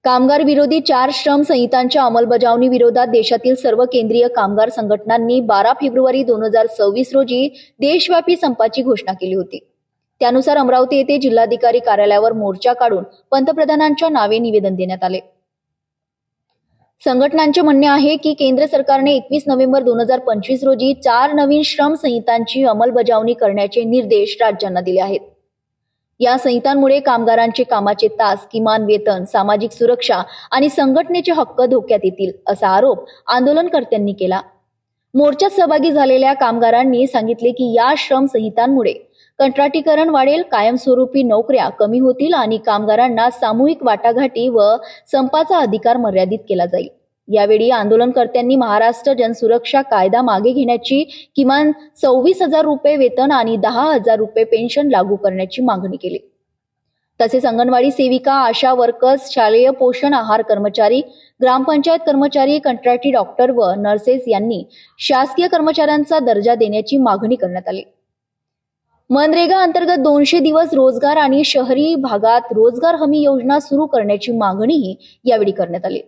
कामगार विरोधी 4 श्रम संहितांच्या अंमलबजावणी विरोधात देशातील सर्व केंद्रीय कामगार संघटनांनी 12 फेब्रुवारी 2026 रोजी देशव्यापी संपाची घोषणा केली होती। त्यानुसार अमरावती येथे जिल्हाधिकारी कार्यालयावर मोर्चा काढून पंतप्रधानांच्या नावे निवेदन देण्यात आले। संघटनांचे म्हणणे आहे की केंद्र सरकारने 21 नोव्हेंबर 2025 रोजी 4 नवीन श्रम संहितांची अंमलबजावणी करण्याचे निर्देश राज्यांना दिले आहेत। या संहितांमुळे कामगारांचे कामाचे तास, किमान वेतन, सामाजिक सुरक्षा आणि संघटनेचे हक्क धोक्यात येतील, असा आरोप आंदोलनकर्त्यांनी केला। मोर्चात सहभागी झालेल्या कामगारांनी सांगितले की या श्रम संहितांमुळे कंत्राटीकरण वाढेल, कायमस्वरूपी नोकऱ्या कमी होतील आणि कामगारांना सामूहिक वाटाघाटी व संपाचा अधिकार मर्यादित केला जाईल। यावेळी आंदोलनकर्त्यांनी महाराष्ट्र जनसुरक्षा कायदा मागे घेण्याची, किमान 26,000 रुपये वेतन आणि 10,000 रुपये पेन्शन लागू करण्याची मागणी केली। तसेच अंगणवाडी सेविका, आशा वर्कर्स, शालेय पोषण आहार कर्मचारी, ग्रामपंचायत कर्मचारी, कंत्राटी डॉक्टर व नर्सेस यांनी शासकीय कर्मचाऱ्यांचा दर्जा देण्याची मागणी करण्यात आली। मनरेगा अंतर्गत 200 दिवस रोजगार आणि शहरी भागात रोजगार हमी योजना सुरू करण्याची मागणीही यावेळी करण्यात आली।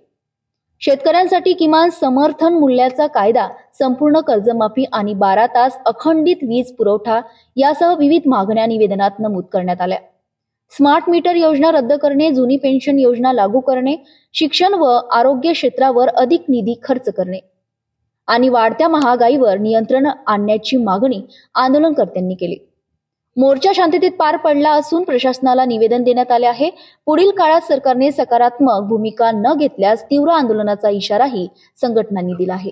शेतकऱ्यांसाठी किमान समर्थन मूल्याचा कायदा, संपूर्ण कर्जमाफी आणि 12 तास अखंडित वीज पुरवठा यासह विविध मागण्या निवेदनात नमूद करण्यात आल्या। स्मार्ट मीटर योजना रद्द करणे, जुनी पेन्शन योजना लागू करणे, शिक्षण व आरोग्य क्षेत्रावर अधिक निधी खर्च करणे आणि वाढत्या महागाईवर नियंत्रण आणण्याची मागणी आंदोलनकर्त्यांनी केली। मोर्चा शांततेत पार पडला असून प्रशासनाला निवेदन देण्यात आले आहे। पुढील काळात सरकारने सकारात्मक भूमिका न घेतल्यास तीव्र आंदोलनाचा इशाराही संघटनांनी दिला आहे।